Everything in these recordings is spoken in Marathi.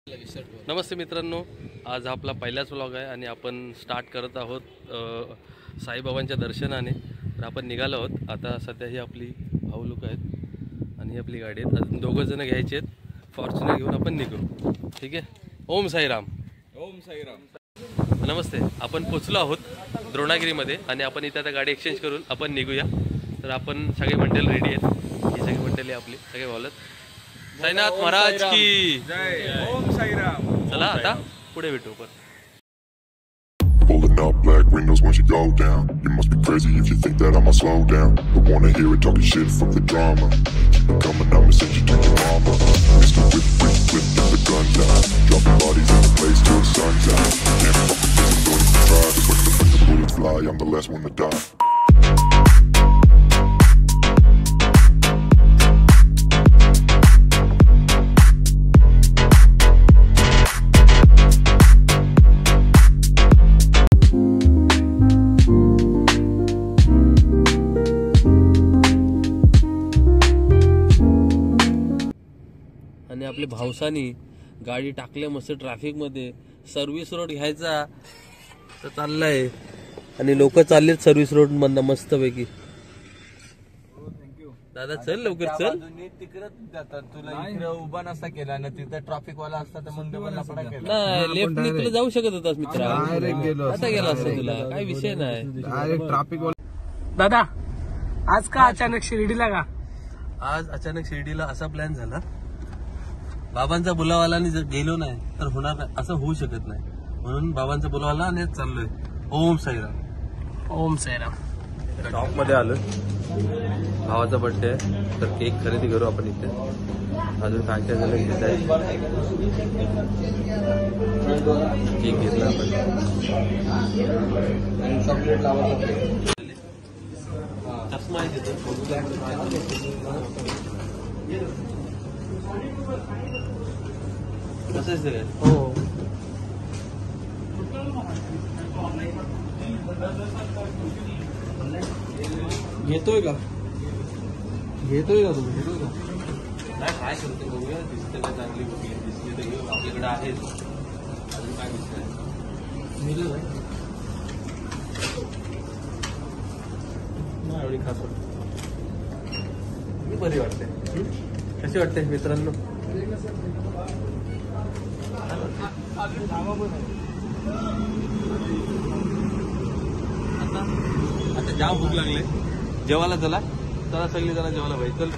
नमस्ते मित्रांनो, आज आपला पहिलाच व्लॉग आहे आणि आपण स्टार्ट करत आहोत साईबाबांच्या दर्शनाने. तर आपण निघालो आहोत. आता सध्या ही आपली भाऊ लोक आहेत आणि ही आपली गाडी आहेत. अजून दोघं जण घ्यायचे आहेत. फॉर्च्युनर घेऊन आपण निघू. ठीक आहे. ओम साईराम. ओम साईराम. नमस्ते. आपण पोचलो आहोत द्रोणागिरीमध्ये आणि आपण इथे आता गाडी एक्सचेंज करून आपण निघूया. तर आपण सगळे मंडळ रेडी आहेत. ही सगळी मंडळी आपली सगळे बोलत साईनाथ महाराज की जय. ओम साईराम. चला आता पुढे भेटू. पण Pulling up black windows once you go down. You must be crazy if you think that I'ma slow down. Don't wanna hear it talking shit, fuck the drama. Keep it coming, I'ma send you to your mama. Mr. Whip, whip, whip, get the guns out. Dropping bodies in the place till the sun's out. Can't fuck with this, I'm going to try. But when the bullets fly, I'm the last one to die. आणि आपले भावसानी गाडी टाकल्या मस्त ट्रॅफिक मध्ये. सर्व्हिस रोड घ्यायचा तर चाललाय आणि लोक चाललेत सर्व्हिस रोड मधनं मस्त पैकी. दादा चल लवकर चल. तिकडे जातात. तुला इकडे उभा नसता केला ना, तिथं ट्रॅफिक वाला असता तर मग डबल लफडा केला. नाही लेफ्टने तुला जाऊ शकत होतास मित्रा. आता गेला असता तुला काही विषय नाही. ट्रॅफिक दादा आज का अचानक शिर्डीला का? आज अचानक शिर्डीला असा प्लॅन झाला. बाबांचा बुलावाला जर गेलो नाही तर होणार नाही, असं होऊ शकत नाही. म्हणून बाबांचा बुलावाला आणि चाललोय. ओम साईराम. ओम साईराम. शॉप मध्ये आलो. भावाचा बर्थडे आहे तर केक खरेदी करू आपण इथे. अजून काय काय झालं घेत आहे. केक घेतला आपण. चष्मा आहे तिथे. कसं आहे सगळं. हो घेतोय का तुम्ही? काय काय करते बघूया. दिसते का चांगली बघली दिसली तर घेऊ. आपल्याकडे आहेच. अजून काय दिसतंय. नाही एवढी खास वाटते. मी बरी वाटते. कशी वाटते मित्रांनो. आता जाम भूक लागले. जेवायला चला सगळी जरा जेवायला पाहिजे. चल.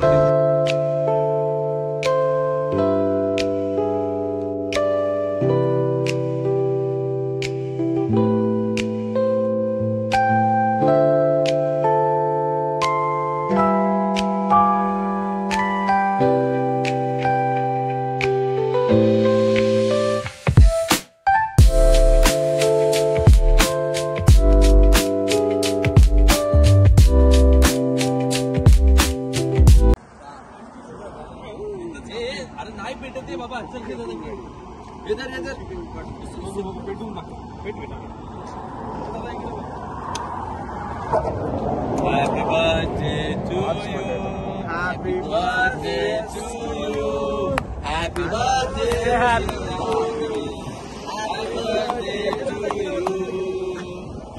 अरे नाही पेटत बाबा. चल पेटून टाक. Happy birthday to you. Happy birthday to you. Happy birthday. Happy birthday to you.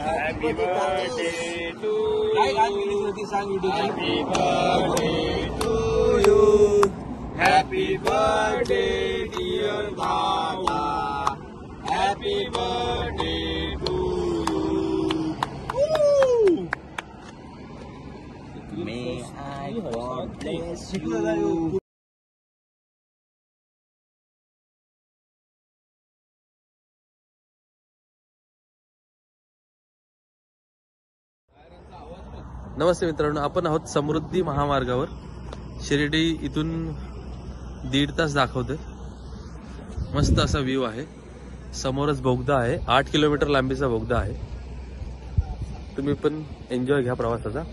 Happy birthday to. काय गाणं गेली होती सांग video. Happy birthday to you. Happy birthday dear Baba. Happy birthday to you. Woo! May I God bless you. नमस्ते मित्रांनो, आपण आहोत समृद्धी महामार्गावर. शिर्डी इथून 1.5 तास दाखवते. मस्त असा व्ह्यू आहे. समोरच बोगदा आहे. 8 किलोमीटर लांबीचा बोगदा आहे. तुम्ही पण एन्जॉय घ्या प्रवासाचा.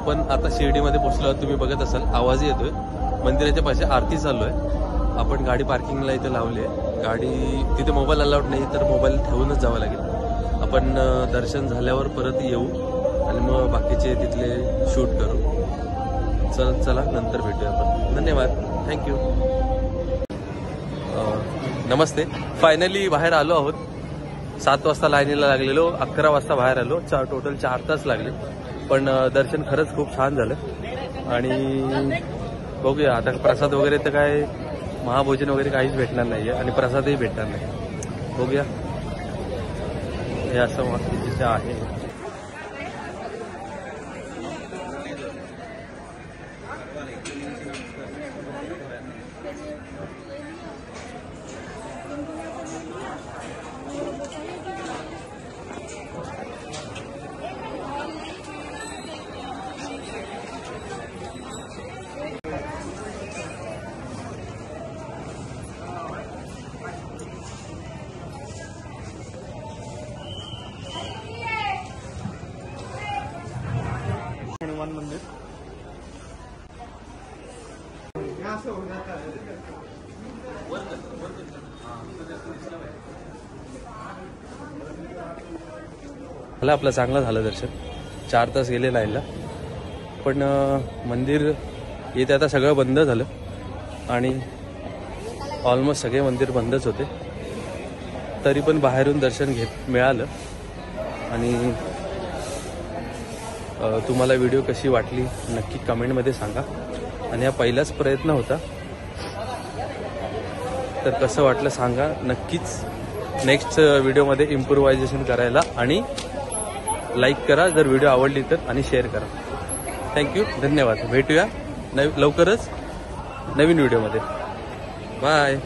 आपण आता शिर्डीमध्ये पोहोचलो आहोत. तुम्ही बघत असाल आवाजही येतोय. मंदिराच्या पाशी आरती चालू आहे. आपण गाडी पार्किंगला इथे लावली आहे. गाडी तिथे मोबाईल अलाउड नाही, तर मोबाईल ठेवूनच जावं लागेल. आपण दर्शन झाल्यावर परत येऊ आणि मग बाकीचे तिथले शूट करू. चला नंतर भेटूया आपण. धन्यवाद. थँक्यू. नमस्ते. फायनली बाहेर आलो आहोत. 7 वाजता लाईनीला लागलेलो, 11 वाजता बाहेर आलो. टोटल 4 तास लागले. पण दर्शन खरंच खूप छान झालं. आणि बघूया आता प्रसाद वगैरे तर काय महाभोजन वगैरे काहीच भेटणार नाहीये आणि प्रसादही भेटणार नाही. बघूया. हे असं तिथे आहे. हनुमान मंदिर. मला आपलं चांगलं झालं दर्शन. 4 तास गेले लाईनला. पण मंदिर येथे आता सगळं बंद झालं आणि ऑलमोस्ट सगळे मंदिर बंदच होते. तरी पण बाहेरून दर्शन मिळालं. आणि तुम्हाला व्हिडिओ कशी वाटली नक्की कमेंटमध्ये सांगा. आणि हा पहिलाच प्रयत्न होता, तर कसं वाटलं सांगा नक्कीच. नेक्स्ट व्हिडिओमध्ये इम्प्रोव्हायझेशन करायला. आणि लाईक करा जर व्हिडिओ आवडली तर, आणि शेअर करा. थँक्यू. धन्यवाद. भेटूया लवकरच नवीन व्हिडिओमध्ये. बाय.